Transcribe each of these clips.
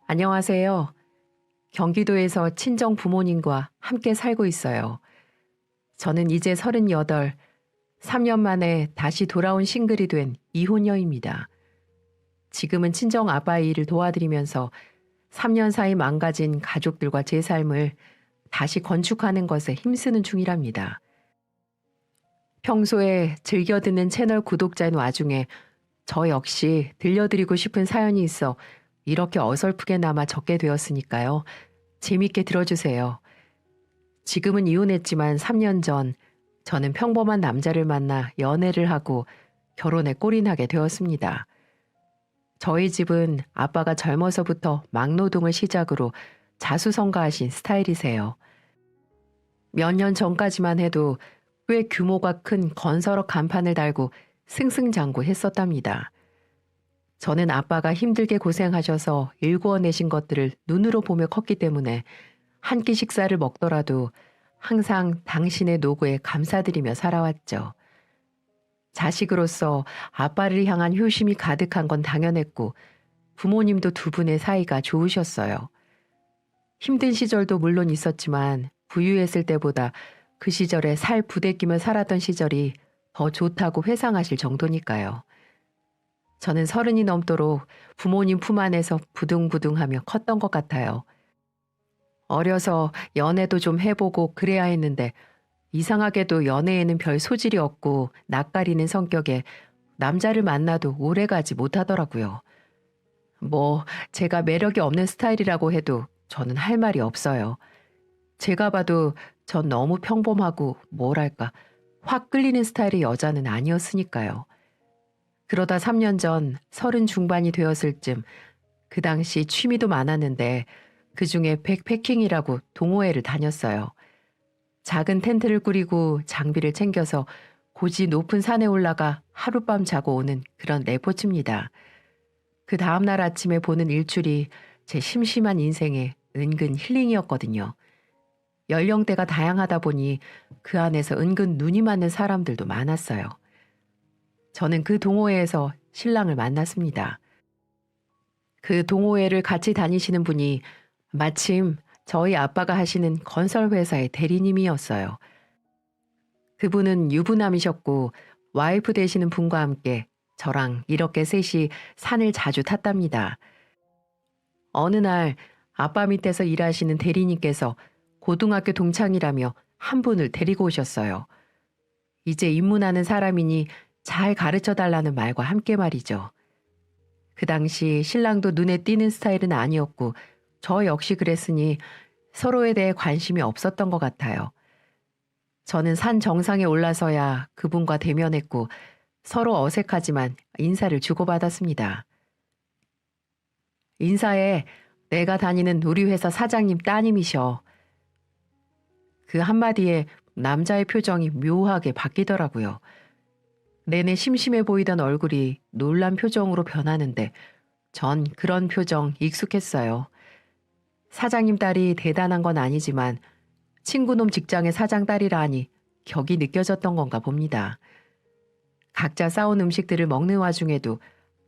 안녕하세요. 경기도에서 친정 부모님과 함께 살고 있어요. 저는 이제 38, 3년 만에 다시 돌아온 싱글이 된 이혼녀입니다. 지금은 친정 아빠의 일을 도와드리면서 3년 사이 망가진 가족들과 제 삶을 다시 건축하는 것에 힘쓰는 중이랍니다. 평소에 즐겨 듣는 채널 구독자인 와중에 저 역시 들려드리고 싶은 사연이 있어 이렇게 어설프게나마 적게 되었으니까요. 재밌게 들어주세요. 지금은 이혼했지만 3년 전 저는 평범한 남자를 만나 연애를 하고 결혼에 골인하게 되었습니다. 저희 집은 아빠가 젊어서부터 막노동을 시작으로 자수성가하신 스타일이세요. 몇 년 전까지만 해도 꽤 규모가 큰 건설업 간판을 달고 승승장구했었답니다. 저는 아빠가 힘들게 고생하셔서 일구어내신 것들을 눈으로 보며 컸기 때문에 한 끼 식사를 먹더라도 항상 당신의 노고에 감사드리며 살아왔죠. 자식으로서 아빠를 향한 효심이 가득한 건 당연했고 부모님도 두 분의 사이가 좋으셨어요. 힘든 시절도 물론 있었지만 부유했을 때보다 그 시절에 살 부대끼며 살았던 시절이 더 좋다고 회상하실 정도니까요. 저는 30이 넘도록 부모님 품 안에서 부둥부둥하며 컸던 것 같아요. 어려서 연애도 좀 해보고 그래야 했는데 이상하게도 연애에는 별 소질이 없고 낯가리는 성격에 남자를 만나도 오래가지 못하더라고요. 뭐 제가 매력이 없는 스타일이라고 해도 저는 할 말이 없어요. 제가 봐도 전 너무 평범하고 뭐랄까 확 끌리는 스타일의 여자는 아니었으니까요. 그러다 3년 전 30 중반이 되었을 쯤 그 당시 취미도 많았는데 그중에 백패킹이라고 동호회를 다녔어요. 작은 텐트를 꾸리고 장비를 챙겨서 고지 높은 산에 올라가 하룻밤 자고 오는 그런 레포츠입니다. 그 다음날 아침에 보는 일출이 제 심심한 인생의 은근 힐링이었거든요. 연령대가 다양하다 보니 그 안에서 은근 눈이 맞는 사람들도 많았어요. 저는 그 동호회에서 신랑을 만났습니다. 그 동호회를 같이 다니시는 분이 마침 저희 아빠가 하시는 건설회사의 대리님이었어요. 그분은 유부남이셨고 와이프 되시는 분과 함께 저랑 이렇게 셋이 산을 자주 탔답니다. 어느 날 아빠 밑에서 일하시는 대리님께서 고등학교 동창이라며 한 분을 데리고 오셨어요. 이제 입문하는 사람이니 잘 가르쳐 달라는 말과 함께 말이죠. 그 당시 신랑도 눈에 띄는 스타일은 아니었고 저 역시 그랬으니 서로에 대해 관심이 없었던 것 같아요. 저는 산 정상에 올라서야 그분과 대면했고 서로 어색하지만 인사를 주고받았습니다. 인사에 내가 다니는 우리 회사 사장님 따님이셔. 그 한마디에 남자의 표정이 묘하게 바뀌더라고요. 내내 심심해 보이던 얼굴이 놀란 표정으로 변하는데 전 그런 표정 익숙했어요. 사장님 딸이 대단한 건 아니지만 친구놈 직장의 사장 딸이라 하니 격이 느껴졌던 건가 봅니다. 각자 싸운 음식들을 먹는 와중에도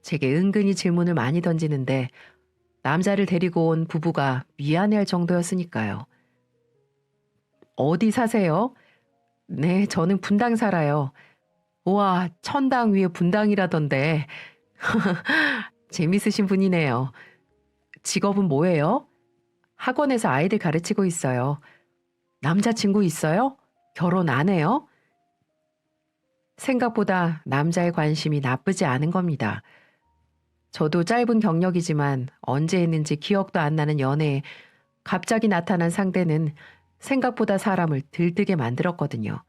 제게 은근히 질문을 많이 던지는데 남자를 데리고 온 부부가 미안해할 정도였으니까요. 어디 사세요? 네, 저는 분당 살아요. 우와, 천당 위에 분당이라던데. 재밌으신 분이네요. 직업은 뭐예요? 학원에서 아이들 가르치고 있어요. 남자친구 있어요? 결혼 안 해요? 생각보다 남자의 관심이 나쁘지 않은 겁니다. 저도 짧은 경력이지만 언제 했는지 기억도 안 나는 연애에 갑자기 나타난 상대는 생각보다 사람을 들뜨게 만들었거든요.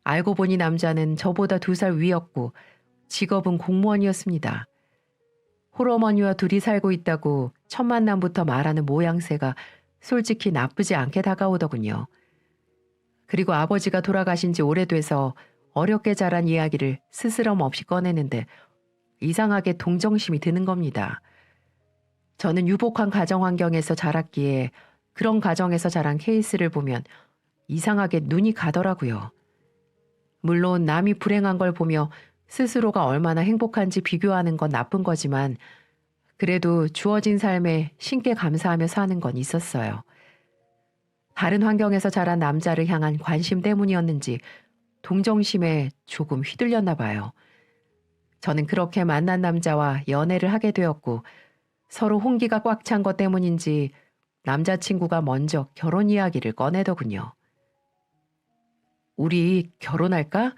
알고 보니 남자는 저보다 2살 위였고 직업은 공무원이었습니다. 홀어머니와 둘이 살고 있다고 첫 만남부터 말하는 모양새가 솔직히 나쁘지 않게 다가오더군요. 그리고 아버지가 돌아가신 지 오래돼서 어렵게 자란 이야기를 스스럼 없이 꺼내는데 이상하게 동정심이 드는 겁니다. 저는 유복한 가정 환경에서 자랐기에 그런 가정에서 자란 케이스를 보면 이상하게 눈이 가더라고요. 물론 남이 불행한 걸 보며 스스로가 얼마나 행복한지 비교하는 건 나쁜 거지만 그래도 주어진 삶에 신께 감사하며 사는 건 있었어요. 다른 환경에서 자란 남자를 향한 관심 때문이었는지 동정심에 조금 휘둘렸나 봐요. 저는 그렇게 만난 남자와 연애를 하게 되었고 서로 홍기가 꽉 찬 것 때문인지 남자친구가 먼저 결혼 이야기를 꺼내더군요. 우리 결혼할까?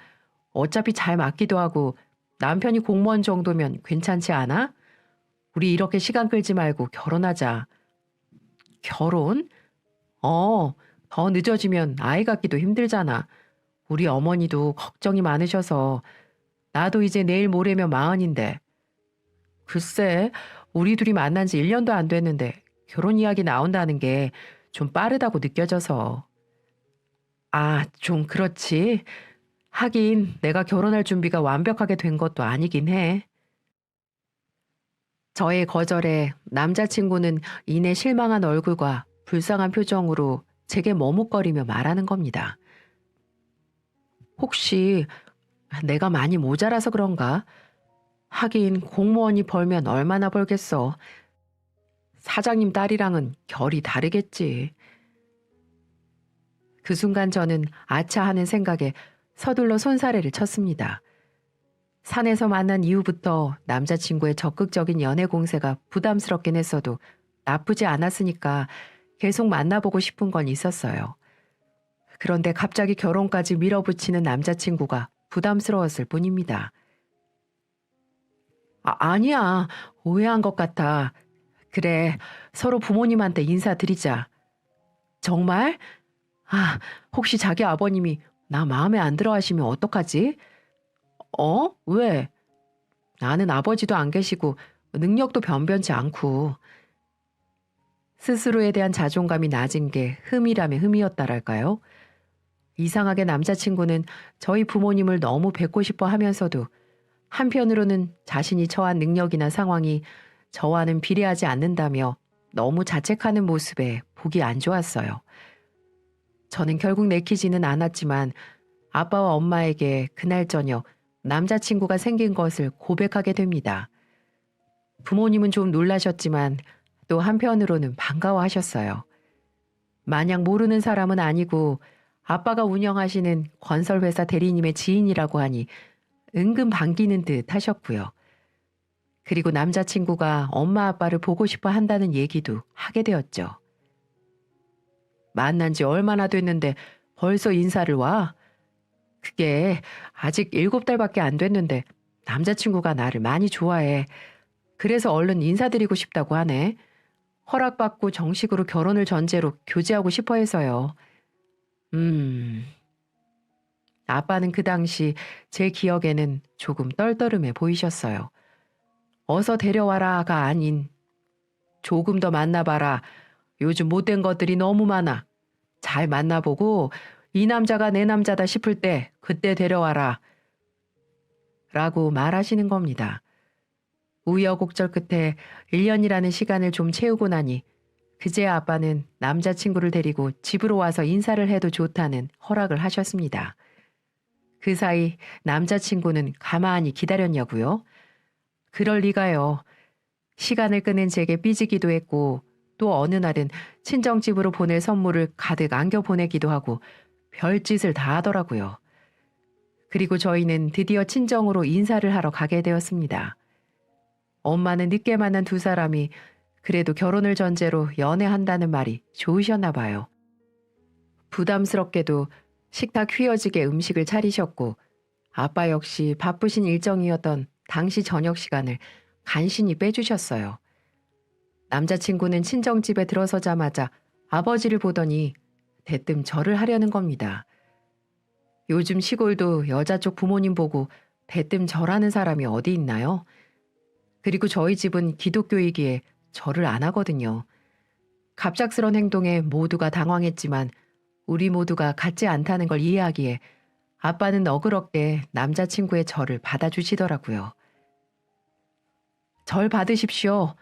어차피 잘 맞기도 하고 남편이 공무원 정도면 괜찮지 않아? 우리 이렇게 시간 끌지 말고 결혼하자. 결혼? 더 늦어지면 아이 갖기도 힘들잖아. 우리 어머니도 걱정이 많으셔서 나도 이제 내일 모레면 40인데. 글쎄, 우리 둘이 만난 지 1년도 안 됐는데 결혼 이야기 나온다는 게 좀 빠르다고 느껴져서. 아, 좀 그렇지. 하긴 내가 결혼할 준비가 완벽하게 된 것도 아니긴 해. 저의 거절에 남자친구는 이내 실망한 얼굴과 불쌍한 표정으로 제게 머뭇거리며 말하는 겁니다. 혹시 내가 많이 모자라서 그런가? 하긴 공무원이 벌면 얼마나 벌겠어. 사장님 딸이랑은 결이 다르겠지. 그 순간 저는 아차 하는 생각에 서둘러 손사래를 쳤습니다. 산에서 만난 이후부터 남자친구의 적극적인 연애 공세가 부담스럽긴 했어도 나쁘지 않았으니까 계속 만나보고 싶은 건 있었어요. 그런데 갑자기 결혼까지 밀어붙이는 남자친구가 부담스러웠을 뿐입니다. 아니야. 오해한 것 같아. 그래, 서로 부모님한테 인사드리자. 정말? 혹시 자기 아버님이 나 마음에 안 들어 하시면 어떡하지? 왜? 나는 아버지도 안 계시고 능력도 변변치 않고 스스로에 대한 자존감이 낮은 게 흠이라면 흠이었다랄까요? 이상하게 남자친구는 저희 부모님을 너무 뵙고 싶어 하면서도 한편으로는 자신이 처한 능력이나 상황이 저와는 비례하지 않는다며 너무 자책하는 모습에 보기 안 좋았어요. 저는 결국 내키지는 않았지만 아빠와 엄마에게 그날 저녁 남자친구가 생긴 것을 고백하게 됩니다. 부모님은 좀 놀라셨지만 또 한편으로는 반가워하셨어요. 마냥 모르는 사람은 아니고 아빠가 운영하시는 건설회사 대리님의 지인이라고 하니 은근 반기는 듯 하셨고요. 그리고 남자친구가 엄마 아빠를 보고 싶어 한다는 얘기도 하게 되었죠. 만난 지 얼마나 됐는데 벌써 인사를 와? 그게 아직 7달밖에 안 됐는데 남자친구가 나를 많이 좋아해. 그래서 얼른 인사드리고 싶다고 하네. 허락받고 정식으로 결혼을 전제로 교제하고 싶어 해서요. 음, 아빠는 그 당시 제 기억에는 조금 떨떠름해 보이셨어요. 어서 데려와라가 아닌 조금 더 만나봐라. 요즘 못된 것들이 너무 많아. 잘 만나보고 이 남자가 내 남자다 싶을 때 그때 데려와라. 라고 말하시는 겁니다. 우여곡절 끝에 1년이라는 시간을 좀 채우고 나니 그제야 아빠는 남자친구를 데리고 집으로 와서 인사를 해도 좋다는 허락을 하셨습니다. 그 사이 남자친구는 가만히 기다렸냐고요? 그럴 리가요. 시간을 끄는 제게 삐지기도 했고 또 어느 날은 친정집으로 보낼 선물을 가득 안겨 보내기도 하고 별짓을 다 하더라고요. 그리고 저희는 드디어 친정으로 인사를 하러 가게 되었습니다. 엄마는 늦게 만난 두 사람이 그래도 결혼을 전제로 연애한다는 말이 좋으셨나 봐요. 부담스럽게도 식탁 휘어지게 음식을 차리셨고 아빠 역시 바쁘신 일정이었던 당시 저녁 시간을 간신히 빼주셨어요. 남자친구는 친정집에 들어서자마자 아버지를 보더니 대뜸 절을 하려는 겁니다. 요즘 시골도 여자 쪽 부모님 보고 대뜸 절하는 사람이 어디 있나요? 그리고 저희 집은 기독교이기에 절을 안 하거든요. 갑작스런 행동에 모두가 당황했지만 우리 모두가 같지 않다는 걸 이해하기에 아빠는 너그럽게 남자친구의 절을 받아주시더라고요. 절 받으십시오.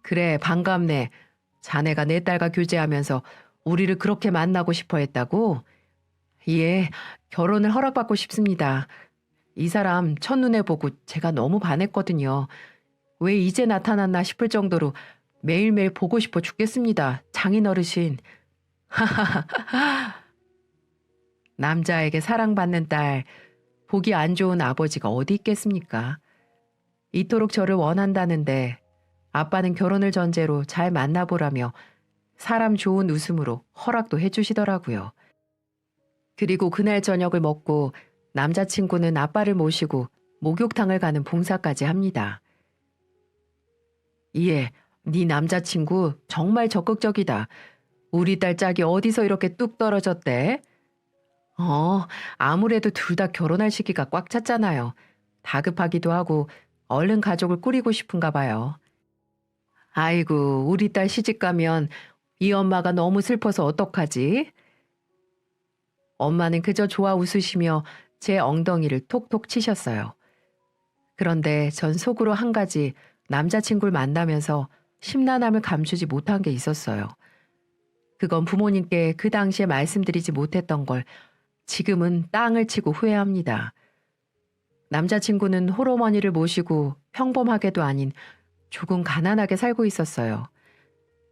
그래, 반갑네. 자네가 내 딸과 교제하면서 우리를 그렇게 만나고 싶어 했다고? 예, 결혼을 허락받고 싶습니다. 이 사람 첫눈에 보고 제가 너무 반했거든요. 왜 이제 나타났나 싶을 정도로 매일매일 보고 싶어 죽겠습니다. 장인어르신. 남자에게 사랑받는 딸, 보기 안 좋은 아버지가 어디 있겠습니까? 이토록 저를 원한다는데 아빠는 결혼을 전제로 잘 만나보라며 사람 좋은 웃음으로 허락도 해주시더라고요. 그리고 그날 저녁을 먹고 남자친구는 아빠를 모시고 목욕탕을 가는 봉사까지 합니다. 예, 네 남자친구 정말 적극적이다. 우리 딸 짝이 어디서 이렇게 뚝 떨어졌대? 아무래도 둘 다 결혼할 시기가 꽉 찼잖아요. 다급하기도 하고 얼른 가족을 꾸리고 싶은가 봐요. 아이고, 우리 딸 시집 가면 이 엄마가 너무 슬퍼서 어떡하지? 엄마는 그저 좋아 웃으시며 제 엉덩이를 톡톡 치셨어요. 그런데 전 속으로 한 가지 남자친구를 만나면서 심란함을 감추지 못한 게 있었어요. 그건 부모님께 그 당시에 말씀드리지 못했던 걸 지금은 땅을 치고 후회합니다. 남자친구는 홀어머니를 모시고 평범하게도 아닌 조금 가난하게 살고 있었어요.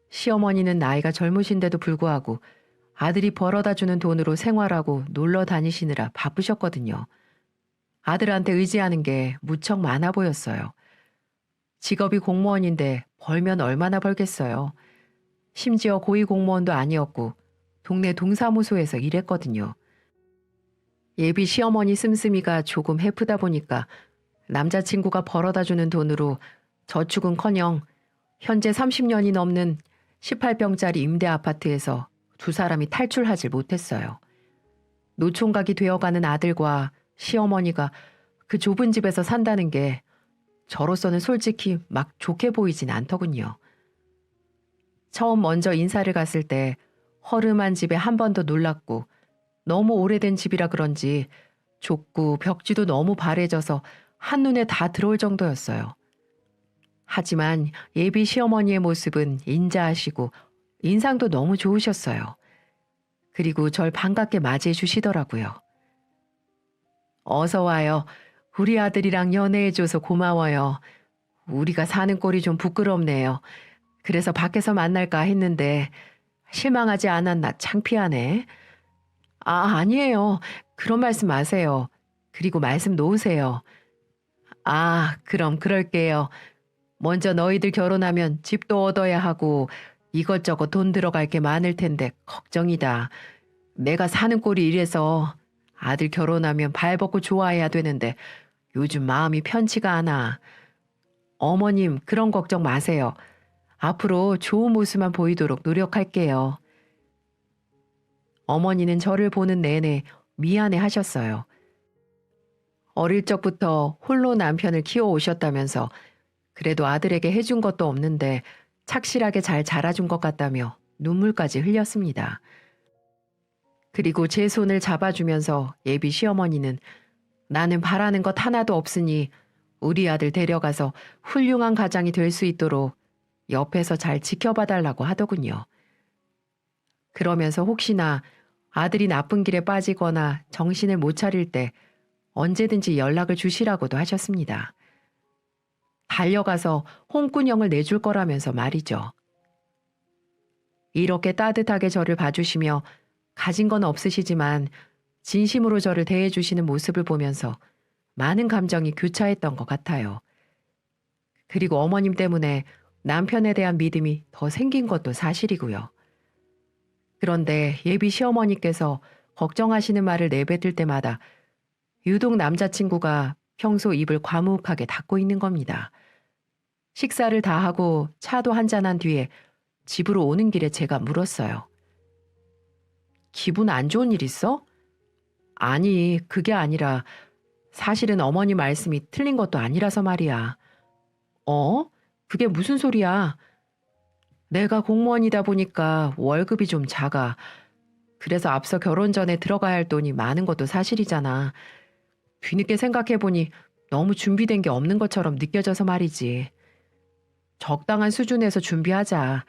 시어머니는 나이가 젊으신데도 불구하고 아들이 벌어다 주는 돈으로 생활하고 놀러 다니시느라 바쁘셨거든요. 아들한테 의지하는 게 무척 많아 보였어요. 직업이 공무원인데 벌면 얼마나 벌겠어요. 심지어 고위공무원도 아니었고 동네 동사무소에서 일했거든요. 예비 시어머니 씀씀이가 조금 해프다 보니까 남자친구가 벌어다 주는 돈으로 저축은커녕 현재 30년이 넘는 18평짜리 임대 아파트에서 두 사람이 탈출하질 못했어요. 노총각이 되어가는 아들과 시어머니가 그 좁은 집에서 산다는 게 저로서는 솔직히 막 좋게 보이진 않더군요. 처음 먼저 인사를 갔을 때 허름한 집에 한 번 더 놀랐고 너무 오래된 집이라 그런지 좁고 벽지도 너무 바래져서 한눈에 다 들어올 정도였어요. 하지만 예비 시어머니의 모습은 인자하시고 인상도 너무 좋으셨어요. 그리고 절 반갑게 맞이해 주시더라고요. 어서 와요. 우리 아들이랑 연애해줘서 고마워요. 우리가 사는 꼴이 좀 부끄럽네요. 그래서 밖에서 만날까 했는데 실망하지 않았나 창피하네. 아니에요. 그런 말씀 마세요. 그리고 말씀 놓으세요. 그럼 그럴게요. 먼저 너희들 결혼하면 집도 얻어야 하고 이것저것 돈 들어갈 게 많을 텐데 걱정이다. 내가 사는 꼴이 이래서 아들 결혼하면 발벗고 좋아해야 되는데 요즘 마음이 편치가 않아. 어머님 그런 걱정 마세요. 앞으로 좋은 모습만 보이도록 노력할게요. 어머니는 저를 보는 내내 미안해 하셨어요. 어릴 적부터 홀로 남편을 키워오셨다면서 그래도 아들에게 해준 것도 없는데 착실하게 잘 자라준 것 같다며 눈물까지 흘렸습니다. 그리고 제 손을 잡아주면서 예비 시어머니는 나는 바라는 것 하나도 없으니 우리 아들 데려가서 훌륭한 가장이 될 수 있도록 옆에서 잘 지켜봐 달라고 하더군요. 그러면서 혹시나 아들이 나쁜 길에 빠지거나 정신을 못 차릴 때 언제든지 연락을 주시라고도 하셨습니다. 달려가서 홍군형을 내줄 거라면서 말이죠. 이렇게 따뜻하게 저를 봐주시며 가진 건 없으시지만 진심으로 저를 대해주시는 모습을 보면서 많은 감정이 교차했던 것 같아요. 그리고 어머님 때문에 남편에 대한 믿음이 더 생긴 것도 사실이고요. 그런데 예비 시어머니께서 걱정하시는 말을 내뱉을 때마다 유독 남자친구가 평소 입을 과묵하게 닫고 있는 겁니다. 식사를 다 하고 차도 한잔한 뒤에 집으로 오는 길에 제가 물었어요. 기분 안 좋은 일 있어? 아니, 그게 아니라 사실은 어머니 말씀이 틀린 것도 아니라서 말이야. 그게 무슨 소리야? 내가 공무원이다 보니까 월급이 좀 작아. 그래서 앞서 결혼 전에 들어가야 할 돈이 많은 것도 사실이잖아. 뒤늦게 생각해보니 너무 준비된 게 없는 것처럼 느껴져서 말이지. 적당한 수준에서 준비하자.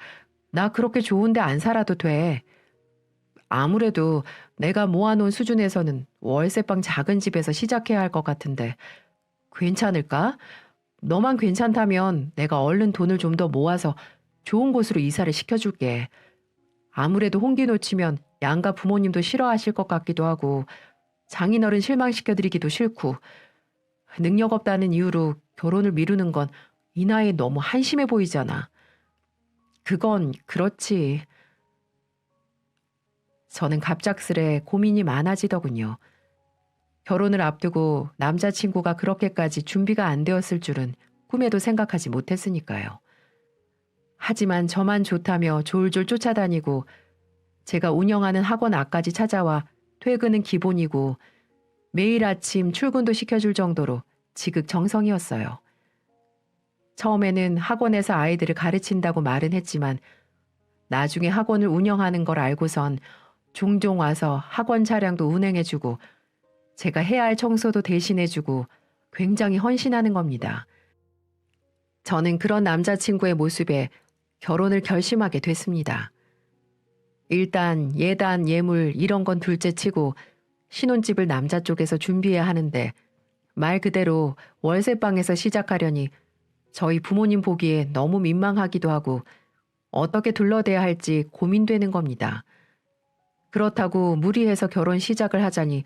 나 그렇게 좋은데 안 살아도 돼. 아무래도 내가 모아놓은 수준에서는 월세방 작은 집에서 시작해야 할 것 같은데 괜찮을까? 너만 괜찮다면 내가 얼른 돈을 좀 더 모아서 좋은 곳으로 이사를 시켜줄게. 아무래도 홍기 놓치면 양가 부모님도 싫어하실 것 같기도 하고 장인어른 실망시켜드리기도 싫고 능력 없다는 이유로 결혼을 미루는 건 이 나이에 너무 한심해 보이잖아. 그건 그렇지. 저는 갑작스레 고민이 많아지더군요. 결혼을 앞두고 남자친구가 그렇게까지 준비가 안 되었을 줄은 꿈에도 생각하지 못했으니까요. 하지만 저만 좋다며 졸졸 쫓아다니고 제가 운영하는 학원 앞까지 찾아와 퇴근은 기본이고 매일 아침 출근도 시켜줄 정도로 지극정성이었어요. 처음에는 학원에서 아이들을 가르친다고 말은 했지만 나중에 학원을 운영하는 걸 알고선 종종 와서 학원 차량도 운행해주고 제가 해야 할 청소도 대신해주고 굉장히 헌신하는 겁니다. 저는 그런 남자친구의 모습에 결혼을 결심하게 됐습니다. 일단 예단, 예물 이런 건 둘째치고 신혼집을 남자 쪽에서 준비해야 하는데 말 그대로 월세방에서 시작하려니 저희 부모님 보기에 너무 민망하기도 하고 어떻게 둘러대야 할지 고민되는 겁니다. 그렇다고 무리해서 결혼 시작을 하자니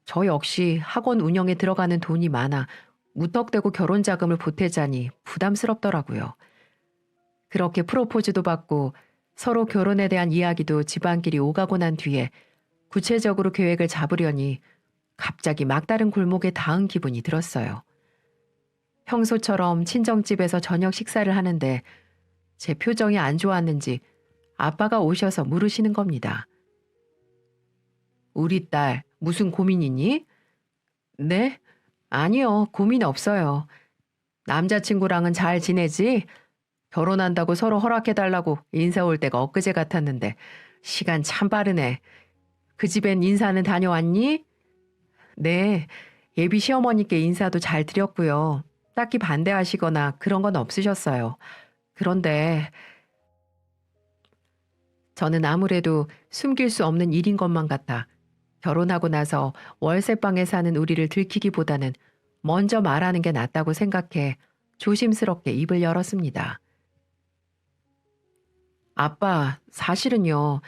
저 역시 학원 운영에 들어가는 돈이 많아 무턱대고 결혼 자금을 보태자니 부담스럽더라고요. 그렇게 프로포즈도 받고 서로 결혼에 대한 이야기도 집안끼리 오가고 난 뒤에 구체적으로 계획을 잡으려니 갑자기 막다른 골목에 닿은 기분이 들었어요. 평소처럼 친정집에서 저녁 식사를 하는데 제 표정이 안 좋았는지 아빠가 오셔서 물으시는 겁니다. 우리 딸 무슨 고민이니? 네? 아니요, 고민 없어요. 남자친구랑은 잘 지내지? 결혼한다고 서로 허락해달라고 인사 올 때가 엊그제 같았는데 시간 참 빠르네. 그 집엔 인사는 다녀왔니? 네, 예비 시어머니께 인사도 잘 드렸고요. 딱히 반대하시거나 그런 건 없으셨어요. 그런데 저는 아무래도 숨길 수 없는 일인 것만 같아 결혼하고 나서 월세방에 사는 우리를 들키기보다는 먼저 말하는 게 낫다고 생각해 조심스럽게 입을 열었습니다. 아빠, 사실은요.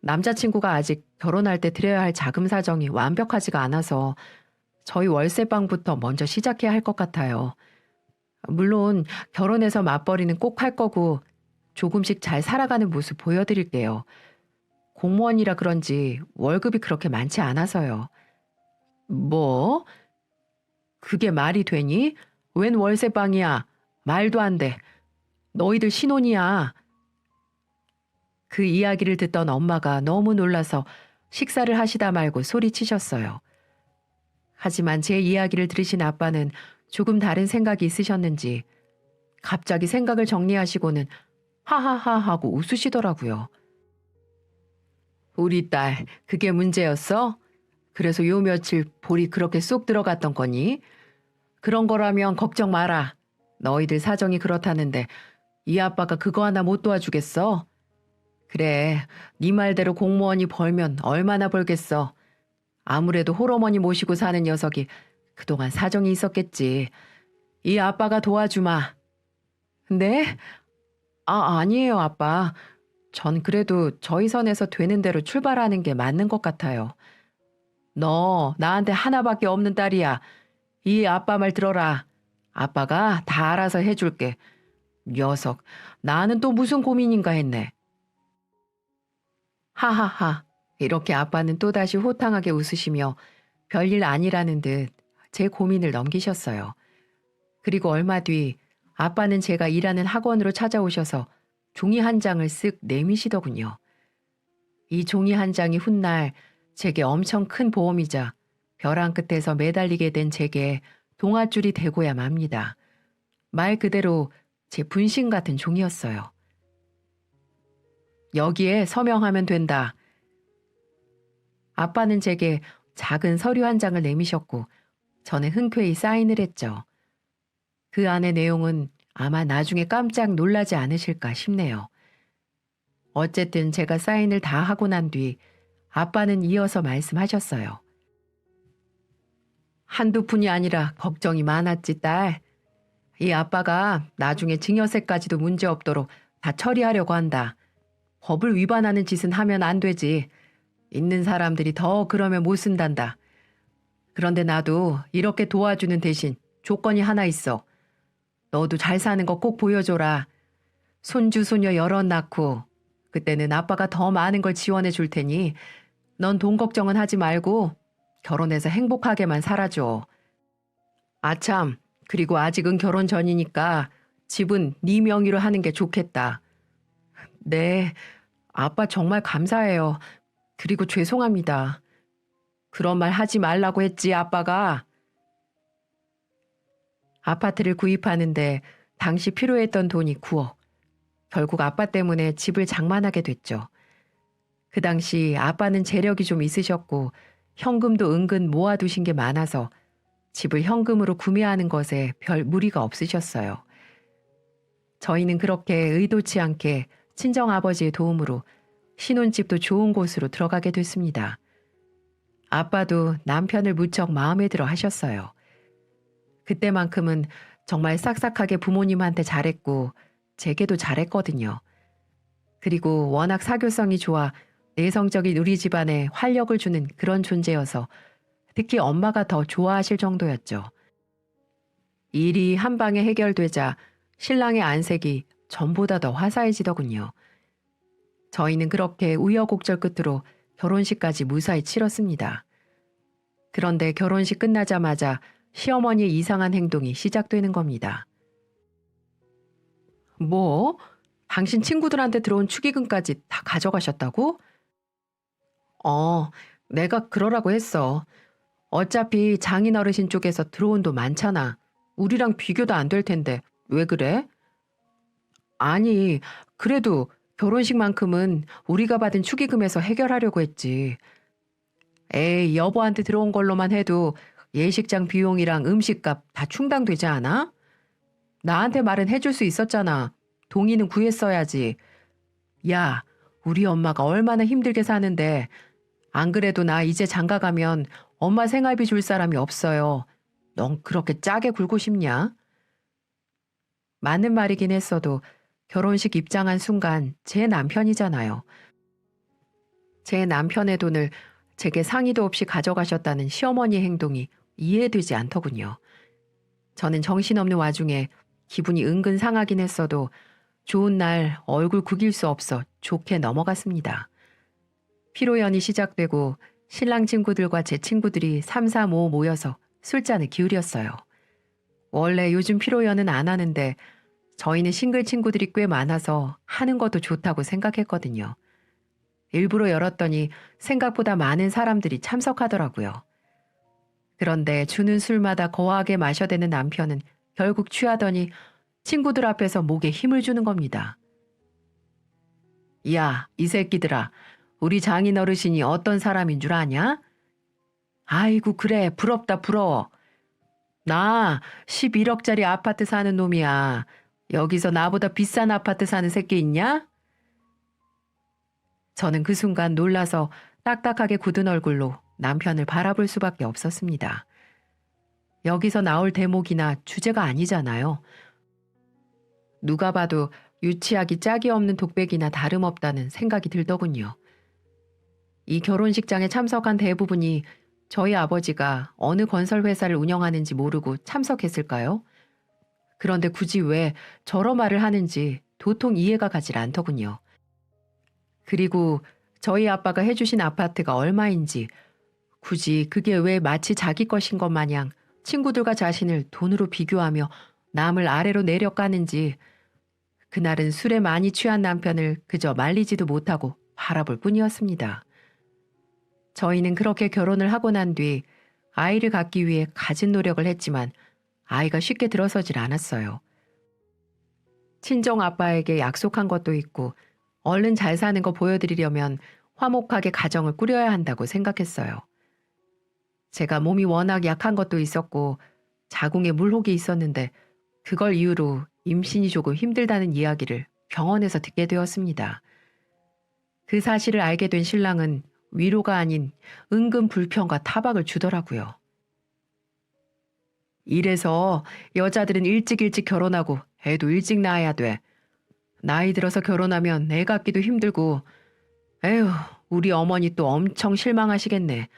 남자친구가 아직 결혼할 때 드려야 할 자금 사정이 완벽하지가 않아서 저희 월세방부터 먼저 시작해야 할 것 같아요. 물론 결혼해서 맞벌이는 꼭 할 거고 조금씩 잘 살아가는 모습 보여드릴게요. 공무원이라 그런지 월급이 그렇게 많지 않아서요. 뭐? 그게 말이 되니? 웬 월세방이야? 말도 안 돼. 너희들 신혼이야. 그 이야기를 듣던 엄마가 너무 놀라서 식사를 하시다 말고 소리치셨어요. 하지만 제 이야기를 들으신 아빠는 조금 다른 생각이 있으셨는지 갑자기 생각을 정리하시고는 하하하 하고 웃으시더라고요. 우리 딸, 그게 문제였어? 그래서 요 며칠 볼이 그렇게 쏙 들어갔던 거니? 그런 거라면 걱정 마라. 너희들 사정이 그렇다는데 이 아빠가 그거 하나 못 도와주겠어? 그래, 네 말대로 공무원이 벌면 얼마나 벌겠어. 아무래도 홀어머니 모시고 사는 녀석이 그동안 사정이 있었겠지. 이 아빠가 도와주마. 네? 아니에요, 아빠. 전 그래도 저희 선에서 되는 대로 출발하는 게 맞는 것 같아요. 너 나한테 하나밖에 없는 딸이야. 이 아빠 말 들어라. 아빠가 다 알아서 해줄게. 녀석, 나는 또 무슨 고민인가 했네. 하하하. 이렇게 아빠는 또다시 호탕하게 웃으시며 별일 아니라는 듯 제 고민을 넘기셨어요. 그리고 얼마 뒤 아빠는 제가 일하는 학원으로 찾아오셔서 종이 한 장을 쓱 내미시더군요. 이 종이 한 장이 훗날 제게 엄청 큰 보험이자 벼랑 끝에서 매달리게 된 제게 동아줄이 되고야 맙니다. 말 그대로 제 분신 같은 종이었어요. 여기에 서명하면 된다. 아빠는 제게 작은 서류 한 장을 내미셨고 저는 흔쾌히 사인을 했죠. 그 안의 내용은 아마 나중에 깜짝 놀라지 않으실까 싶네요. 어쨌든 제가 사인을 다 하고 난 뒤 아빠는 이어서 말씀하셨어요. 한두 푼이 아니라 걱정이 많았지, 딸. 이 아빠가 나중에 증여세까지도 문제없도록 다 처리하려고 한다. 법을 위반하는 짓은 하면 안 되지. 있는 사람들이 더 그러면 못 쓴단다. 그런데 나도 이렇게 도와주는 대신 조건이 하나 있어. 너도 잘 사는 거 꼭 보여줘라. 손주, 소녀 여럿 낳고 그때는 아빠가 더 많은 걸 지원해 줄 테니 넌 돈 걱정은 하지 말고 결혼해서 행복하게만 살아줘. 아참, 그리고 아직은 결혼 전이니까 집은 네 명의로 하는 게 좋겠다. 네, 아빠 정말 감사해요. 그리고 죄송합니다. 그런 말 하지 말라고 했지, 아빠가. 아파트를 구입하는데 당시 필요했던 돈이 9억. 결국 아빠 때문에 집을 장만하게 됐죠. 그 당시 아빠는 재력이 좀 있으셨고 현금도 은근 모아두신 게 많아서 집을 현금으로 구매하는 것에 별 무리가 없으셨어요. 저희는 그렇게 의도치 않게 친정아버지의 도움으로 신혼집도 좋은 곳으로 들어가게 됐습니다. 아빠도 남편을 무척 마음에 들어 하셨어요. 그때만큼은 정말 싹싹하게 부모님한테 잘했고 제게도 잘했거든요. 그리고 워낙 사교성이 좋아 내성적인 우리 집안에 활력을 주는 그런 존재여서 특히 엄마가 더 좋아하실 정도였죠. 일이 한 방에 해결되자 신랑의 안색이 전보다 더 화사해지더군요. 저희는 그렇게 우여곡절 끝으로 결혼식까지 무사히 치렀습니다. 그런데 결혼식 끝나자마자 시어머니의 이상한 행동이 시작되는 겁니다. 뭐? 당신 친구들한테 들어온 축의금까지 다 가져가셨다고? 내가 그러라고 했어. 어차피 장인어르신 쪽에서 들어온 돈 많잖아. 우리랑 비교도 안 될 텐데 왜 그래? 아니, 그래도 결혼식만큼은 우리가 받은 축의금에서 해결하려고 했지. 에이, 여보한테 들어온 걸로만 해도 예식장 비용이랑 음식값 다 충당되지 않아? 나한테 말은 해줄 수 있었잖아. 동의는 구했어야지. 야, 우리 엄마가 얼마나 힘들게 사는데 안 그래도 나 이제 장가 가면 엄마 생활비 줄 사람이 없어요. 넌 그렇게 짜게 굴고 싶냐? 맞는 말이긴 했어도 결혼식 입장한 순간 제 남편이잖아요. 제 남편의 돈을 제게 상의도 없이 가져가셨다는 시어머니의 행동이 이해되지 않더군요. 저는 정신없는 와중에 기분이 은근 상하긴 했어도 좋은 날 얼굴 구길 수 없어 좋게 넘어갔습니다. 피로연이 시작되고 신랑 친구들과 제 친구들이 3, 4, 5 모여서 술잔을 기울였어요. 원래 요즘 피로연은 안 하는데 저희는 싱글 친구들이 꽤 많아서 하는 것도 좋다고 생각했거든요. 일부러 열었더니 생각보다 많은 사람들이 참석하더라고요. 그런데 주는 술마다 거하게 마셔대는 남편은 결국 취하더니 친구들 앞에서 목에 힘을 주는 겁니다. 야, 이 새끼들아, 우리 장인어르신이 어떤 사람인 줄 아냐? 아이고, 그래, 부럽다, 부러워. 나 11억짜리 아파트 사는 놈이야. 여기서 나보다 비싼 아파트 사는 새끼 있냐? 저는 그 순간 놀라서 딱딱하게 굳은 얼굴로 남편을 바라볼 수밖에 없었습니다. 여기서 나올 대목이나 주제가 아니잖아요. 누가 봐도 유치하기 짝이 없는 독백이나 다름없다는 생각이 들더군요. 이 결혼식장에 참석한 대부분이 저희 아버지가 어느 건설회사를 운영하는지 모르고 참석했을까요? 그런데 굳이 왜 저런 말을 하는지 도통 이해가 가질 않더군요. 그리고 저희 아빠가 해주신 아파트가 얼마인지 굳이 그게 왜 마치 자기 것인 것 마냥 친구들과 자신을 돈으로 비교하며 남을 아래로 내려가는지 그날은 술에 많이 취한 남편을 그저 말리지도 못하고 바라볼 뿐이었습니다. 저희는 그렇게 결혼을 하고 난 뒤 아이를 갖기 위해 갖은 노력을 했지만 아이가 쉽게 들어서질 않았어요. 친정 아빠에게 약속한 것도 있고 얼른 잘 사는 거 보여드리려면 화목하게 가정을 꾸려야 한다고 생각했어요. 제가 몸이 워낙 약한 것도 있었고 자궁에 물혹이 있었는데 그걸 이유로 임신이 조금 힘들다는 이야기를 병원에서 듣게 되었습니다. 그 사실을 알게 된 신랑은 위로가 아닌 은근 불평과 타박을 주더라고요. 이래서 여자들은 일찍 일찍 결혼하고 애도 일찍 낳아야 돼. 나이 들어서 결혼하면 애 갖기도 힘들고, 에휴, 우리 어머니 또 엄청 실망하시겠네.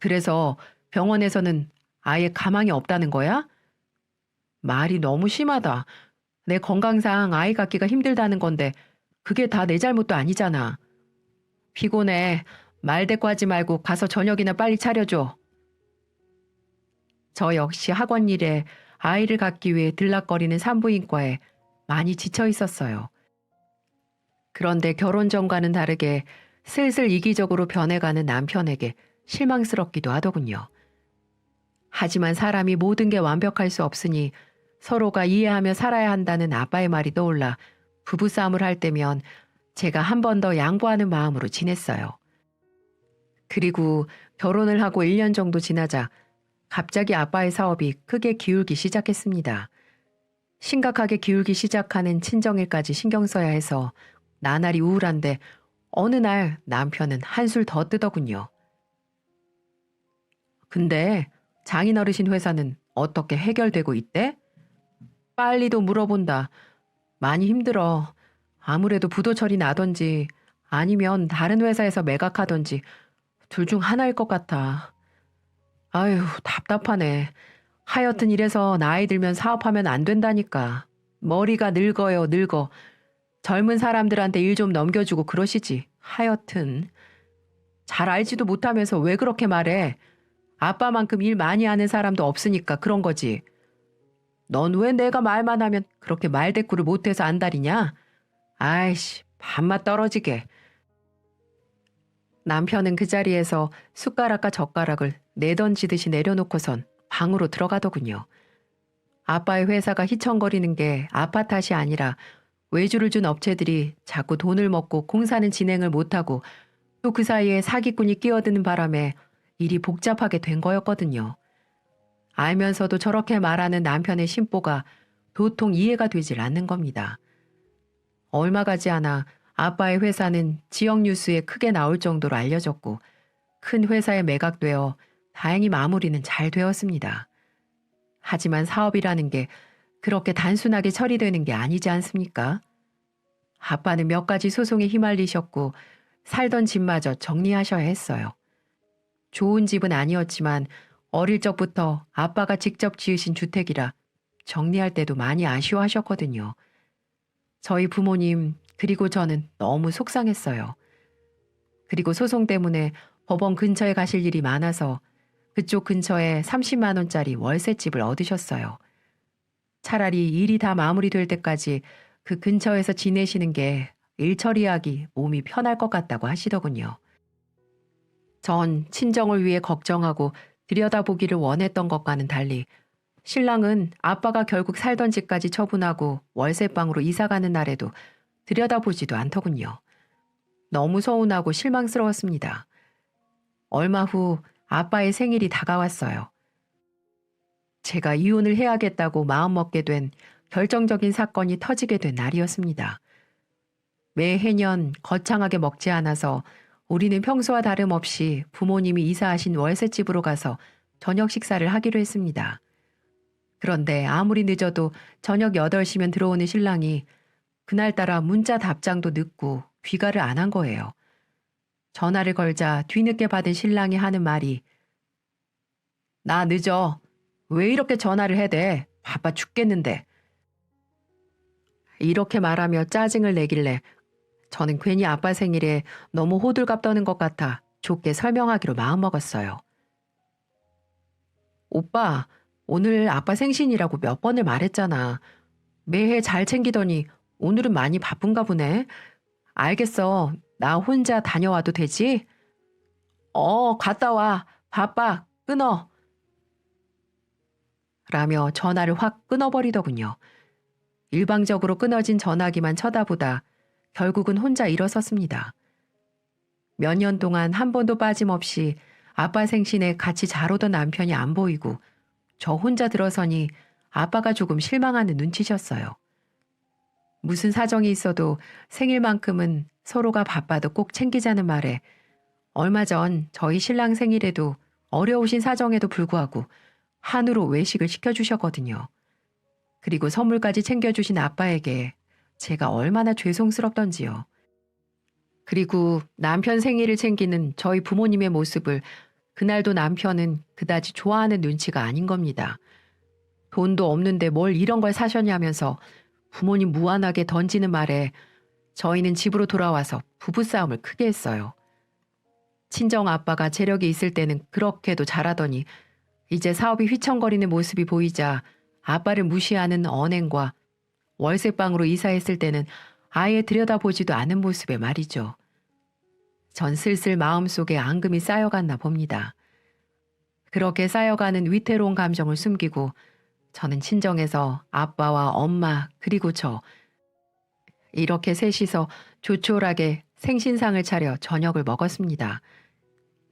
그래서 병원에서는 아예 가망이 없다는 거야? 말이 너무 심하다. 내 건강상 아이 갖기가 힘들다는 건데 그게 다 내 잘못도 아니잖아. 피곤해. 말대꾸하지 말고 가서 저녁이나 빨리 차려줘. 저 역시 학원 일에 아이를 갖기 위해 들락거리는 산부인과에 많이 지쳐 있었어요. 그런데 결혼 전과는 다르게 슬슬 이기적으로 변해가는 남편에게 실망스럽기도 하더군요. 하지만 사람이 모든 게 완벽할 수 없으니 서로가 이해하며 살아야 한다는 아빠의 말이 떠올라 부부싸움을 할 때면 제가 한 번 더 양보하는 마음으로 지냈어요. 그리고 결혼을 하고 1년 정도 지나자 갑자기 아빠의 사업이 크게 기울기 시작했습니다. 심각하게 기울기 시작하는 친정일까지 신경 써야 해서 나날이 우울한데 어느 날 남편은 한술 더 뜨더군요. 근데 장인어르신 회사는 어떻게 해결되고 있대? 빨리도 물어본다. 많이 힘들어. 아무래도 부도 처리 나던지 아니면 다른 회사에서 매각하던지 둘 중 하나일 것 같아. 아유, 답답하네. 하여튼 이래서 나이 들면 사업하면 안 된다니까. 머리가 늙어요, 늙어. 젊은 사람들한테 일 좀 넘겨주고 그러시지. 하여튼. 잘 알지도 못하면서 왜 그렇게 말해? 아빠만큼 일 많이 하는 사람도 없으니까 그런 거지. 넌 왜 내가 말만 하면 그렇게 말대꾸를 못해서 안달이냐? 아이씨, 밥맛 떨어지게. 남편은 그 자리에서 숟가락과 젓가락을 내던지듯이 내려놓고선 방으로 들어가더군요. 아빠의 회사가 휘청거리는 게 아빠 탓이 아니라 외주를 준 업체들이 자꾸 돈을 먹고 공사는 진행을 못하고 또 그 사이에 사기꾼이 끼어드는 바람에 일이 복잡하게 된 거였거든요. 알면서도 저렇게 말하는 남편의 심보가 도통 이해가 되질 않는 겁니다. 얼마 가지 않아 아빠의 회사는 지역 뉴스에 크게 나올 정도로 알려졌고 큰 회사에 매각되어 다행히 마무리는 잘 되었습니다. 하지만 사업이라는 게 그렇게 단순하게 처리되는 게 아니지 않습니까? 아빠는 몇 가지 소송에 휘말리셨고 살던 집마저 정리하셔야 했어요. 좋은 집은 아니었지만 어릴 적부터 아빠가 직접 지으신 주택이라 정리할 때도 많이 아쉬워하셨거든요. 저희 부모님 그리고 저는 너무 속상했어요. 그리고 소송 때문에 법원 근처에 가실 일이 많아서 그쪽 근처에 30만 원짜리 월세집을 얻으셨어요. 차라리 일이 다 마무리될 때까지 그 근처에서 지내시는 게 일 처리하기 몸이 편할 것 같다고 하시더군요. 전 친정을 위해 걱정하고 들여다보기를 원했던 것과는 달리 신랑은 아빠가 결국 살던 집까지 처분하고 월세방으로 이사가는 날에도 들여다보지도 않더군요. 너무 서운하고 실망스러웠습니다. 얼마 후 아빠의 생일이 다가왔어요. 제가 이혼을 해야겠다고 마음먹게 된 결정적인 사건이 터지게 된 날이었습니다. 매해년 거창하게 먹지 않아서 우리는 평소와 다름없이 부모님이 이사하신 월세집으로 가서 저녁 식사를 하기로 했습니다. 그런데 아무리 늦어도 저녁 8시면 들어오는 신랑이 그날따라 문자 답장도 늦고 귀가를 안 한 거예요. 전화를 걸자 뒤늦게 받은 신랑이 하는 말이 나 늦어. 왜 이렇게 전화를 해대? 바빠 죽겠는데. 이렇게 말하며 짜증을 내길래 저는 괜히 아빠 생일에 너무 호들갑 떠는 것 같아 좋게 설명하기로 마음먹었어요. 오빠, 오늘 아빠 생신이라고 몇 번을 말했잖아. 매해 잘 챙기더니 오늘은 많이 바쁜가 보네. 알겠어. 나 혼자 다녀와도 되지? 갔다 와. 바빠. 끊어. 라며 전화를 확 끊어버리더군요. 일방적으로 끊어진 전화기만 쳐다보다 결국은 혼자 일어섰습니다. 몇 년 동안 한 번도 빠짐없이 아빠 생신에 같이 잘 오던 남편이 안 보이고 저 혼자 들어서니 아빠가 조금 실망하는 눈치셨어요. 무슨 사정이 있어도 생일만큼은 서로가 바빠도 꼭 챙기자는 말에 얼마 전 저희 신랑 생일에도 어려우신 사정에도 불구하고 한우로 외식을 시켜주셨거든요. 그리고 선물까지 챙겨주신 아빠에게 제가 얼마나 죄송스럽던지요. 그리고 남편 생일을 챙기는 저희 부모님의 모습을 그날도 남편은 그다지 좋아하는 눈치가 아닌 겁니다. 돈도 없는데 뭘 이런 걸 사셨냐면서 부모님 무안하게 던지는 말에 저희는 집으로 돌아와서 부부싸움을 크게 했어요. 친정 아빠가 재력이 있을 때는 그렇게도 잘하더니 이제 사업이 휘청거리는 모습이 보이자 아빠를 무시하는 언행과 월세방으로 이사했을 때는 아예 들여다보지도 않은 모습에 말이죠. 전 슬슬 마음속에 앙금이 쌓여갔나 봅니다. 그렇게 쌓여가는 위태로운 감정을 숨기고 저는 친정에서 아빠와 엄마 그리고 저 이렇게 셋이서 조촐하게 생신상을 차려 저녁을 먹었습니다.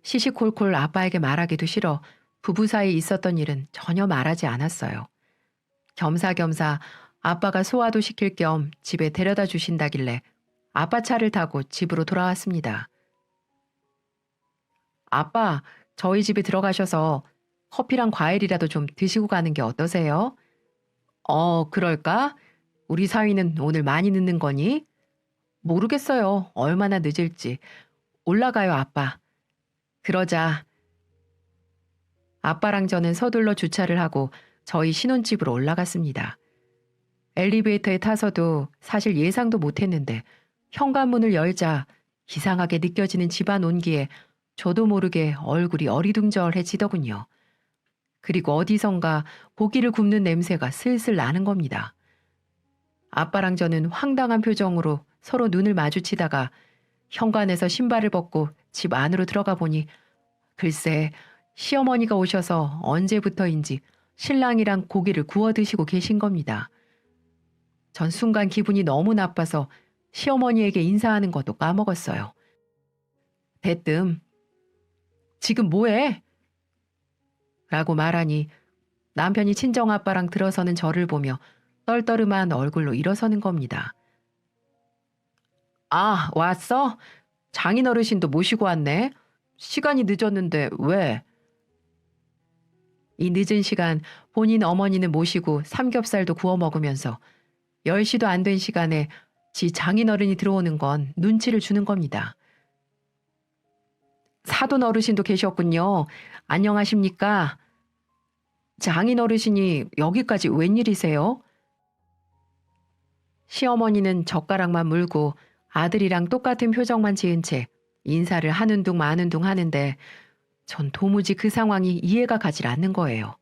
시시콜콜 아빠에게 말하기도 싫어 부부 사이 있었던 일은 전혀 말하지 않았어요. 겸사겸사 아빠가 소화도 시킬 겸 집에 데려다 주신다길래 아빠 차를 타고 집으로 돌아왔습니다. 아빠, 저희 집에 들어가셔서 커피랑 과일이라도 좀 드시고 가는 게 어떠세요? 그럴까? 우리 사위는 오늘 많이 늦는 거니? 모르겠어요. 얼마나 늦을지. 올라가요, 아빠. 그러자 아빠랑 저는 서둘러 주차를 하고 저희 신혼집으로 올라갔습니다. 엘리베이터에 타서도 사실 예상도 못했는데 현관문을 열자 이상하게 느껴지는 집안 온기에 저도 모르게 얼굴이 어리둥절해지더군요. 그리고 어디선가 고기를 굽는 냄새가 슬슬 나는 겁니다. 아빠랑 저는 황당한 표정으로 서로 눈을 마주치다가 현관에서 신발을 벗고 집 안으로 들어가 보니 글쎄 시어머니가 오셔서 언제부터인지 신랑이랑 고기를 구워 드시고 계신 겁니다. 전 순간 기분이 너무 나빠서 시어머니에게 인사하는 것도 까먹었어요. 대뜸 지금 뭐해? 라고 말하니 남편이 친정아빠랑 들어서는 저를 보며 떨떠름한 얼굴로 일어서는 겁니다. 아, 왔어? 장인어르신도 모시고 왔네. 시간이 늦었는데 왜? 이 늦은 시간 본인 어머니는 모시고 삼겹살도 구워 먹으면서 10시도 안 된 시간에 지 장인어른이 들어오는 건 눈치를 주는 겁니다. 사돈 어르신도 계셨군요. 안녕하십니까? 장인어르신이 여기까지 웬일이세요? 시어머니는 젓가락만 물고 아들이랑 똑같은 표정만 지은 채 인사를 하는 둥 마는 둥 하는데 전 도무지 그 상황이 이해가 가질 않는 거예요.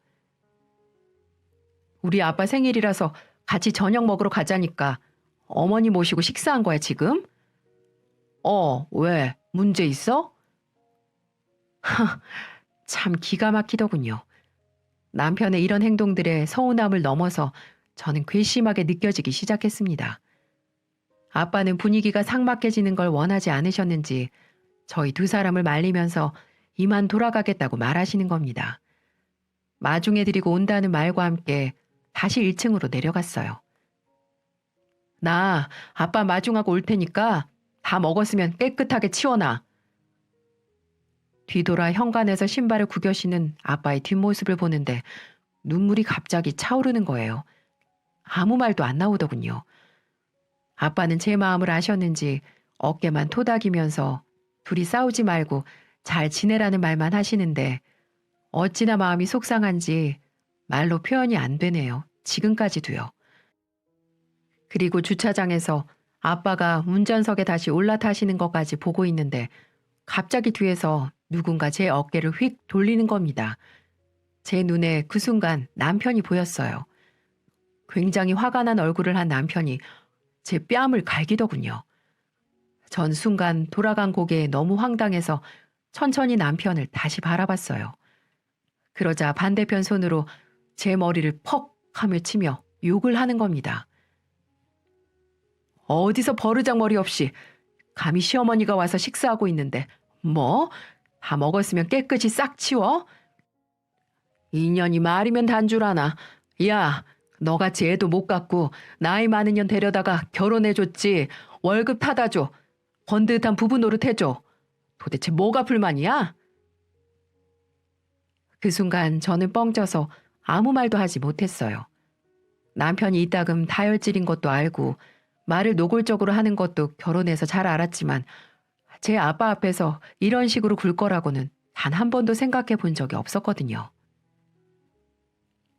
우리 아빠 생일이라서 같이 저녁 먹으러 가자니까 어머니 모시고 식사한 거야 지금? 왜? 문제 있어? 참 기가 막히더군요. 남편의 이런 행동들에 서운함을 넘어서 저는 괘씸하게 느껴지기 시작했습니다. 아빠는 분위기가 삭막해지는 걸 원하지 않으셨는지 저희 두 사람을 말리면서 이만 돌아가겠다고 말하시는 겁니다. 마중에 드리고 온다는 말과 함께 다시 1층으로 내려갔어요. 나 아빠 마중하고 올 테니까 다 먹었으면 깨끗하게 치워놔. 뒤돌아 현관에서 신발을 구겨 신은 아빠의 뒷모습을 보는데 눈물이 갑자기 차오르는 거예요. 아무 말도 안 나오더군요. 아빠는 제 마음을 아셨는지 어깨만 토닥이면서 둘이 싸우지 말고 잘 지내라는 말만 하시는데 어찌나 마음이 속상한지 말로 표현이 안 되네요. 지금까지도요. 그리고 주차장에서 아빠가 운전석에 다시 올라타시는 것까지 보고 있는데 갑자기 뒤에서 누군가 제 어깨를 휙 돌리는 겁니다. 제 눈에 그 순간 남편이 보였어요. 굉장히 화가 난 얼굴을 한 남편이 제 뺨을 갈기더군요. 전 순간 돌아간 고개에 너무 황당해서 천천히 남편을 다시 바라봤어요. 그러자 반대편 손으로 제 머리를 퍽 하며 치며 욕을 하는 겁니다. 어디서 버르장머리 없이 감히 시어머니가 와서 식사하고 있는데 뭐? 다 먹었으면 깨끗이 싹 치워? 인연이 말이면 단 줄 아나. 야, 너같이 애도 못 갖고 나이 많은 년 데려다가 결혼해줬지. 월급 타다 줘. 번듯한 부부 노릇 해줘. 도대체 뭐가 불만이야? 그 순간 저는 뻥쪄서 아무 말도 하지 못했어요. 남편이 이따금 다혈질인 것도 알고 말을 노골적으로 하는 것도 결혼해서 잘 알았지만 제 아빠 앞에서 이런 식으로 굴 거라고는 단 한 번도 생각해 본 적이 없었거든요.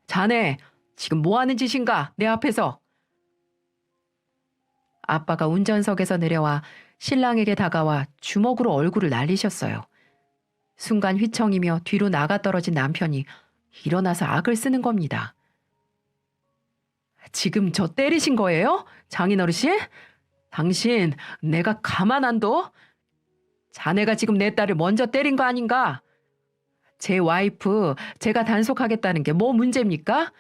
자네, 지금 뭐 하는 짓인가? 내 앞에서. 아빠가 운전석에서 내려와 신랑에게 다가와 주먹으로 얼굴을 날리셨어요. 순간 휘청이며 뒤로 나가 떨어진 남편이 일어나서 악을 쓰는 겁니다. 지금 저 때리신 거예요? 장인어르신? 당신 내가 가만 안 둬? 자네가 지금 내 딸을 먼저 때린 거 아닌가? 제 와이프 제가 단속하겠다는 게 뭐 문제입니까?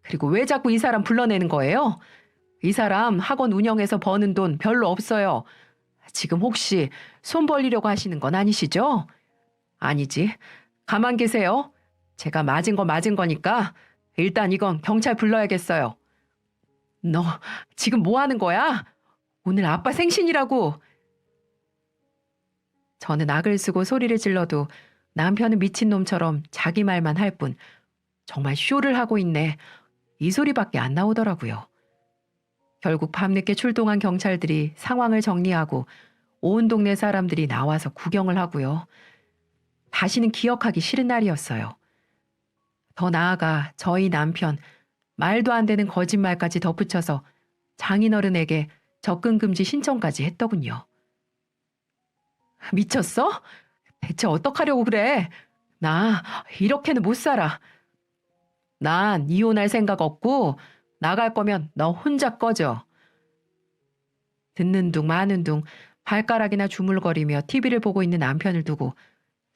그리고 왜 자꾸 이 사람 불러내는 거예요? 이 사람 학원 운영해서 버는 돈 별로 없어요. 지금 혹시 손 벌리려고 하시는 건 아니시죠? 아니지. 가만 계세요. 제가 맞은 거 맞은 거니까 일단 이건 경찰 불러야겠어요. 너 지금 뭐 하는 거야? 오늘 아빠 생신이라고. 저는 악을 쓰고 소리를 질러도 남편은 미친놈처럼 자기 말만 할 뿐 정말 쇼를 하고 있네. 이 소리밖에 안 나오더라고요. 결국 밤늦게 출동한 경찰들이 상황을 정리하고 온 동네 사람들이 나와서 구경을 하고요. 다시는 기억하기 싫은 날이었어요. 더 나아가 저희 남편 말도 안 되는 거짓말까지 덧붙여서 장인어른에게 접근 금지 신청까지 했더군요. 미쳤어? 대체 어떡하려고 그래? 나 이렇게는 못 살아. 난 이혼할 생각 없고 나갈 거면 너 혼자 꺼져. 듣는 둥 마는 둥 발가락이나 주물거리며 TV를 보고 있는 남편을 두고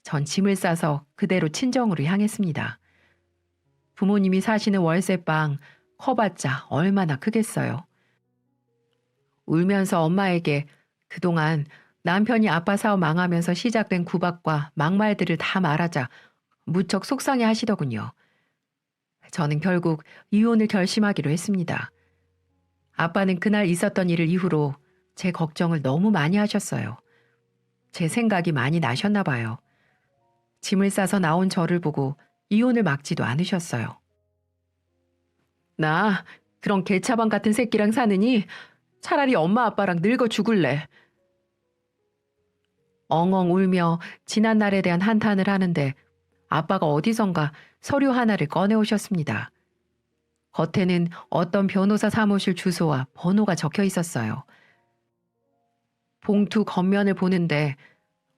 전 짐을 싸서 그대로 친정으로 향했습니다. 부모님이 사시는 월세방 커봤자 얼마나 크겠어요. 울면서 엄마에게 그동안 남편이 아빠 사업 망하면서 시작된 구박과 막말들을 다 말하자 무척 속상해 하시더군요. 저는 결국 이혼을 결심하기로 했습니다. 아빠는 그날 있었던 일을 이후로 제 걱정을 너무 많이 하셨어요. 제 생각이 많이 나셨나 봐요. 짐을 싸서 나온 저를 보고 이혼을 막지도 않으셨어요. 나 그런 개차반 같은 새끼랑 사느니 차라리 엄마 아빠랑 늙어 죽을래. 엉엉 울며 지난 날에 대한 한탄을 하는데 아빠가 어디선가 서류 하나를 꺼내오셨습니다. 겉에는 어떤 변호사 사무실 주소와 번호가 적혀 있었어요. 봉투 겉면을 보는데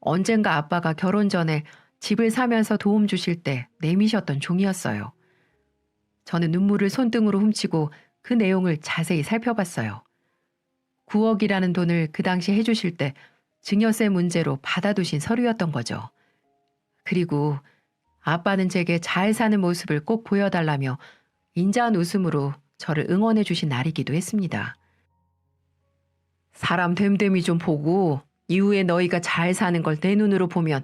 언젠가 아빠가 결혼 전에 집을 사면서 도움 주실 때 내미셨던 종이었어요. 저는 눈물을 손등으로 훔치고 그 내용을 자세히 살펴봤어요. 9억이라는 돈을 그 당시 해주실 때 증여세 문제로 받아두신 서류였던 거죠. 그리고 아빠는 제게 잘 사는 모습을 꼭 보여달라며 인자한 웃음으로 저를 응원해 주신 날이기도 했습니다. 사람 됨됨이 좀 보고 이후에 너희가 잘 사는 걸 내 눈으로 보면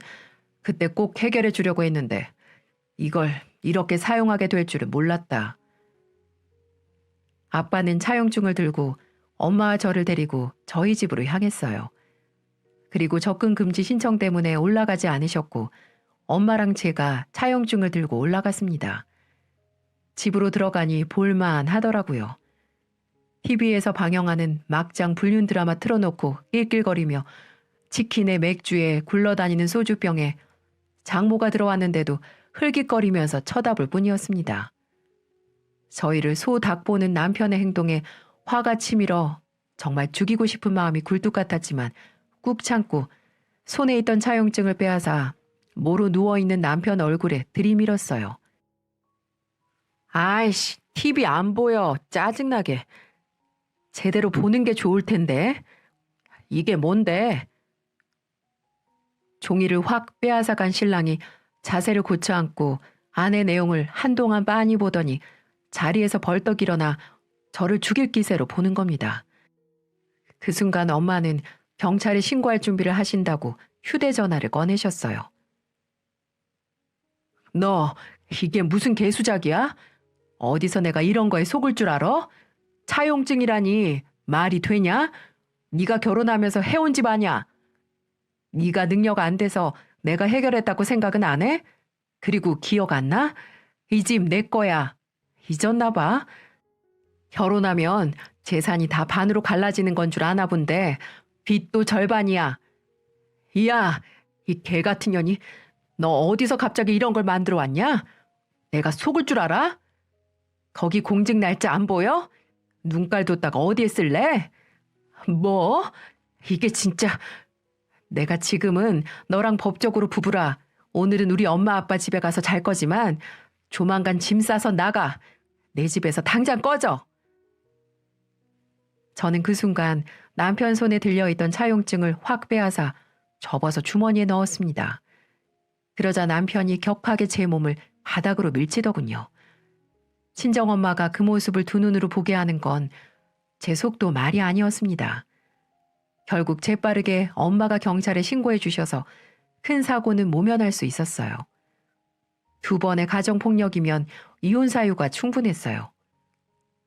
그때 꼭 해결해 주려고 했는데 이걸 이렇게 사용하게 될 줄은 몰랐다. 아빠는 차용증을 들고 엄마와 저를 데리고 저희 집으로 향했어요. 그리고 접근 금지 신청 때문에 올라가지 않으셨고 엄마랑 제가 차용증을 들고 올라갔습니다. 집으로 들어가니 볼만 하더라고요. TV에서 방영하는 막장 불륜 드라마 틀어놓고 낄낄거리며 치킨에 맥주에 굴러다니는 소주병에 장모가 들어왔는데도 흘깃거리면서 쳐다볼 뿐이었습니다. 저희를 소닭 보는 남편의 행동에 화가 치밀어 정말 죽이고 싶은 마음이 굴뚝 같았지만 꾹 참고 손에 있던 차용증을 빼앗아 모로 누워있는 남편 얼굴에 들이밀었어요. 아이씨, TV 안 보여. 짜증나게. 제대로 보는 게 좋을 텐데. 이게 뭔데? 종이를 확 빼앗아간 신랑이 자세를 고쳐앉고 아내 내용을 한동안 빤히 보더니 자리에서 벌떡 일어나 저를 죽일 기세로 보는 겁니다. 그 순간 엄마는 경찰에 신고할 준비를 하신다고 휴대전화를 꺼내셨어요. 너 이게 무슨 개수작이야? 어디서 내가 이런 거에 속을 줄 알아? 차용증이라니 말이 되냐? 네가 결혼하면서 해온 집 아냐? 네가 능력 안 돼서 내가 해결했다고 생각은 안 해? 그리고 기억 안 나? 이 집 내 거야. 잊었나 봐. 결혼하면 재산이 다 반으로 갈라지는 건 줄 아나 본데 빚도 절반이야. 이야, 이 개 같은 년이 너 어디서 갑자기 이런 걸 만들어 왔냐? 내가 속을 줄 알아? 거기 공직 날짜 안 보여? 눈깔 뒀다가 어디에 쓸래? 뭐? 이게 진짜. 내가 지금은 너랑 법적으로 부부라. 오늘은 우리 엄마 아빠 집에 가서 잘 거지만 조만간 짐 싸서 나가. 내 집에서 당장 꺼져. 저는 그 순간 남편 손에 들려있던 차용증을 확 빼앗아 접어서 주머니에 넣었습니다. 그러자 남편이 격하게 제 몸을 바닥으로 밀치더군요. 친정엄마가 그 모습을 두 눈으로 보게 하는 건 제 속도 말이 아니었습니다. 결국 재빠르게 엄마가 경찰에 신고해 주셔서 큰 사고는 모면할 수 있었어요. 2번의 가정폭력이면 이혼 사유가 충분했어요.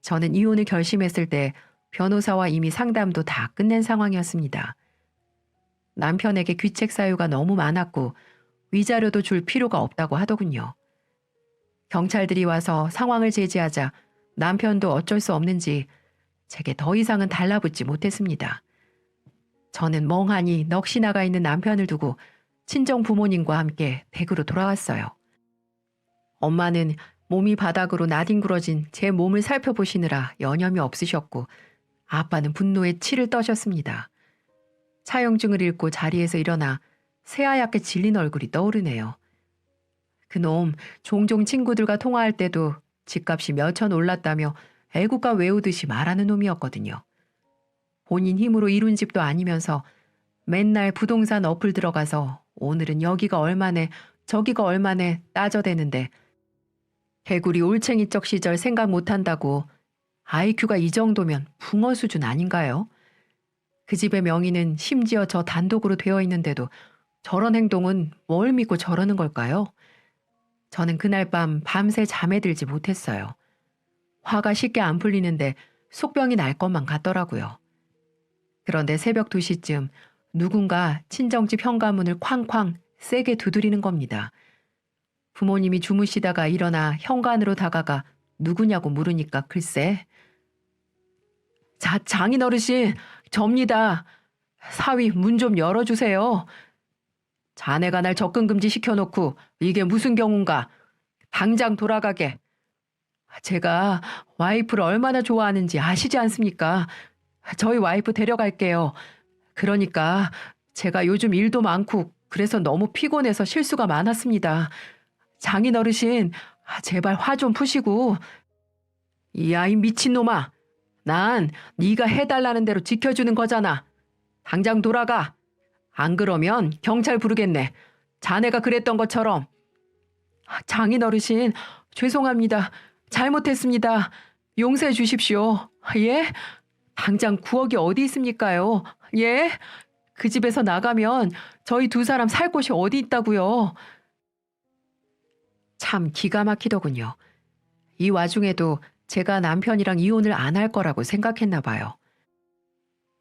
저는 이혼을 결심했을 때 변호사와 이미 상담도 다 끝낸 상황이었습니다. 남편에게 귀책 사유가 너무 많았고 위자료도 줄 필요가 없다고 하더군요. 경찰들이 와서 상황을 제지하자 남편도 어쩔 수 없는지 제게 더 이상은 달라붙지 못했습니다. 저는 멍하니 넋이 나가 있는 남편을 두고 친정 부모님과 함께 댁으로 돌아왔어요. 엄마는 몸이 바닥으로 나뒹굴어진 제 몸을 살펴보시느라 여념이 없으셨고 아빠는 분노에 치를 떠셨습니다. 차용증을 읽고 자리에서 일어나 새하얗게 질린 얼굴이 떠오르네요. 그놈 종종 친구들과 통화할 때도 집값이 몇천 올랐다며 애국가 외우듯이 말하는 놈이었거든요. 본인 힘으로 이룬 집도 아니면서 맨날 부동산 어플 들어가서 오늘은 여기가 얼마네 저기가 얼마네 따져대는데 개구리 올챙이적 시절 생각 못한다고 IQ가 이 정도면 붕어 수준 아닌가요? 그 집의 명의는 심지어 저 단독으로 되어 있는데도 저런 행동은 뭘 믿고 저러는 걸까요? 저는 그날 밤새 잠에 들지 못했어요. 화가 쉽게 안 풀리는데 속병이 날 것만 같더라고요. 그런데 새벽 2시쯤 누군가 친정집 현관문을 쾅쾅 세게 두드리는 겁니다. 부모님이 주무시다가 일어나 현관으로 다가가 누구냐고 물으니까 글쎄. 장인 어르신, 접니다. 사위 문 좀 열어주세요. 자네가 날 접근금지 시켜놓고 이게 무슨 경우인가. 당장 돌아가게. 제가 와이프를 얼마나 좋아하는지 아시지 않습니까? 저희 와이프 데려갈게요. 그러니까 제가 요즘 일도 많고 그래서 너무 피곤해서 실수가 많았습니다. 장인 어르신, 제발 화 좀 푸시고. 이 아이 미친놈아. 난 네가 해달라는 대로 지켜주는 거잖아. 당장 돌아가. 안 그러면 경찰 부르겠네. 자네가 그랬던 것처럼. 장인 어르신, 죄송합니다. 잘못했습니다. 용서해 주십시오. 예? 당장 9억이 어디 있습니까요? 예? 그 집에서 나가면 저희 두 사람 살 곳이 어디 있다고요? 참 기가 막히더군요. 이 와중에도 제가 남편이랑 이혼을 안 할 거라고 생각했나 봐요.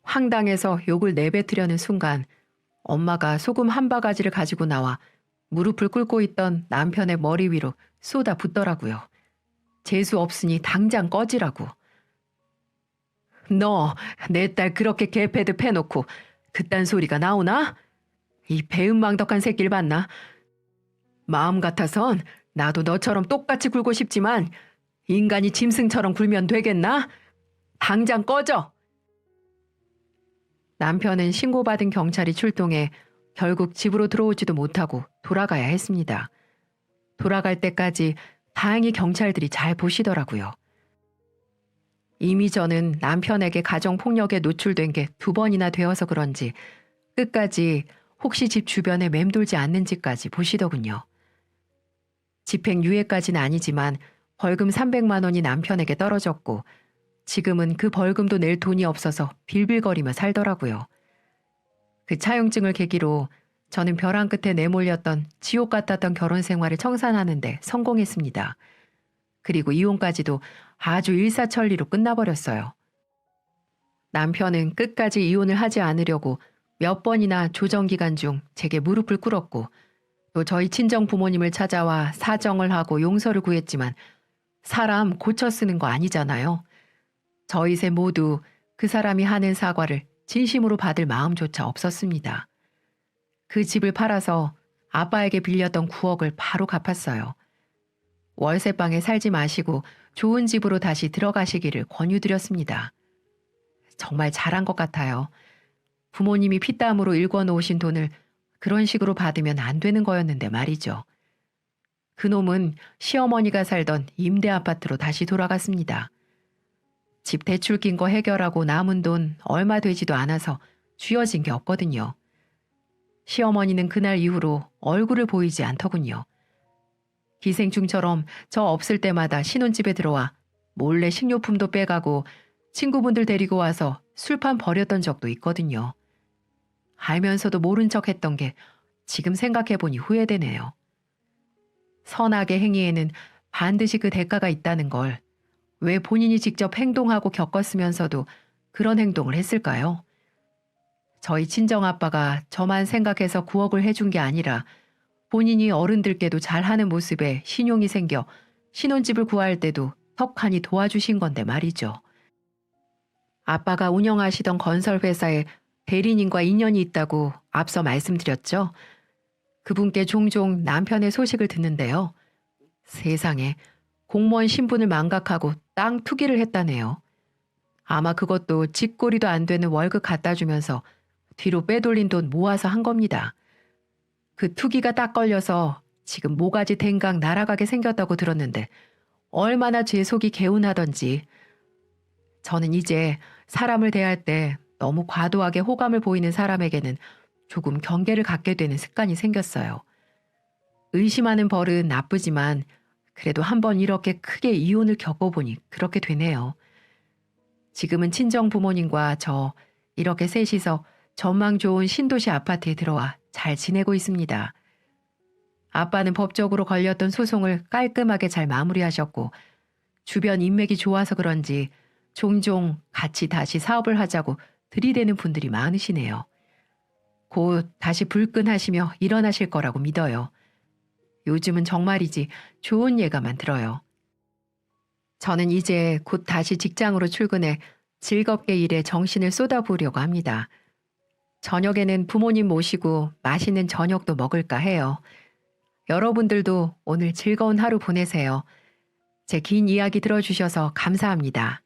황당해서 욕을 내뱉으려는 순간 엄마가 소금 한 바가지를 가지고 나와 무릎을 꿇고 있던 남편의 머리 위로 쏟아 붓더라고요. 재수 없으니 당장 꺼지라고. 너 내 딸 그렇게 개패드 패놓고 그딴 소리가 나오나? 이 배은망덕한 새끼를 봤나? 마음 같아선 나도 너처럼 똑같이 굴고 싶지만 인간이 짐승처럼 굴면 되겠나? 당장 꺼져! 남편은 신고받은 경찰이 출동해 결국 집으로 들어오지도 못하고 돌아가야 했습니다. 돌아갈 때까지 다행히 경찰들이 잘 보시더라고요. 이미 저는 남편에게 가정폭력에 노출된 게 2번이나 되어서 그런지 끝까지 혹시 집 주변에 맴돌지 않는지까지 보시더군요. 집행유예까지는 아니지만 벌금 300만 원이 남편에게 떨어졌고 지금은 그 벌금도 낼 돈이 없어서 빌빌거리며 살더라고요. 그 차용증을 계기로 저는 벼랑 끝에 내몰렸던 지옥 같았던 결혼 생활을 청산하는 데 성공했습니다. 그리고 이혼까지도 아주 일사천리로 끝나버렸어요. 남편은 끝까지 이혼을 하지 않으려고 몇 번이나 조정기간 중 제게 무릎을 꿇었고 또 저희 친정 부모님을 찾아와 사정을 하고 용서를 구했지만 사람 고쳐 쓰는 거 아니잖아요. 저희 세 모두 그 사람이 하는 사과를 진심으로 받을 마음조차 없었습니다. 그 집을 팔아서 아빠에게 빌렸던 9억을 바로 갚았어요. 월세방에 살지 마시고 좋은 집으로 다시 들어가시기를 권유드렸습니다. 정말 잘한 것 같아요. 부모님이 피땀으로 일궈놓으신 돈을 그런 식으로 받으면 안 되는 거였는데 말이죠. 그놈은 시어머니가 살던 임대 아파트로 다시 돌아갔습니다. 집 대출 낀 거 해결하고 남은 돈 얼마 되지도 않아서 쥐어진 게 없거든요. 시어머니는 그날 이후로 얼굴을 보이지 않더군요. 기생충처럼 저 없을 때마다 신혼집에 들어와 몰래 식료품도 빼가고 친구분들 데리고 와서 술판 버렸던 적도 있거든요. 알면서도 모른 척 했던 게 지금 생각해보니 후회되네요. 선악의 행위에는 반드시 그 대가가 있다는 걸 왜 본인이 직접 행동하고 겪었으면서도 그런 행동을 했을까요? 저희 친정아빠가 저만 생각해서 9억을 해준 게 아니라 본인이 어른들께도 잘하는 모습에 신용이 생겨 신혼집을 구할 때도 턱하니 도와주신 건데 말이죠. 아빠가 운영하시던 건설회사에 대리님과 인연이 있다고 앞서 말씀드렸죠. 그분께 종종 남편의 소식을 듣는데요. 세상에 공무원 신분을 망각하고 땅 투기를 했다네요. 아마 그것도 집꼬리도 안 되는 월급 갖다 주면서 뒤로 빼돌린 돈 모아서 한 겁니다. 그 투기가 딱 걸려서 지금 모가지 댕강 날아가게 생겼다고 들었는데 얼마나 제 속이 개운하던지. 저는 이제 사람을 대할 때 너무 과도하게 호감을 보이는 사람에게는 조금 경계를 갖게 되는 습관이 생겼어요. 의심하는 버릇 나쁘지만 그래도 한번 이렇게 크게 이혼을 겪어보니 그렇게 되네요. 지금은 친정 부모님과 저 이렇게 셋이서 전망 좋은 신도시 아파트에 들어와 잘 지내고 있습니다. 아빠는 법적으로 걸렸던 소송을 깔끔하게 잘 마무리하셨고 주변 인맥이 좋아서 그런지 종종 같이 다시 사업을 하자고 들이대는 분들이 많으시네요. 곧 다시 불끈하시며 일어나실 거라고 믿어요. 요즘은 정말이지 좋은 예감만 들어요. 저는 이제 곧 다시 직장으로 출근해 즐겁게 일에 정신을 쏟아부으려고 합니다. 저녁에는 부모님 모시고 맛있는 저녁도 먹을까 해요. 여러분들도 오늘 즐거운 하루 보내세요. 제 긴 이야기 들어주셔서 감사합니다.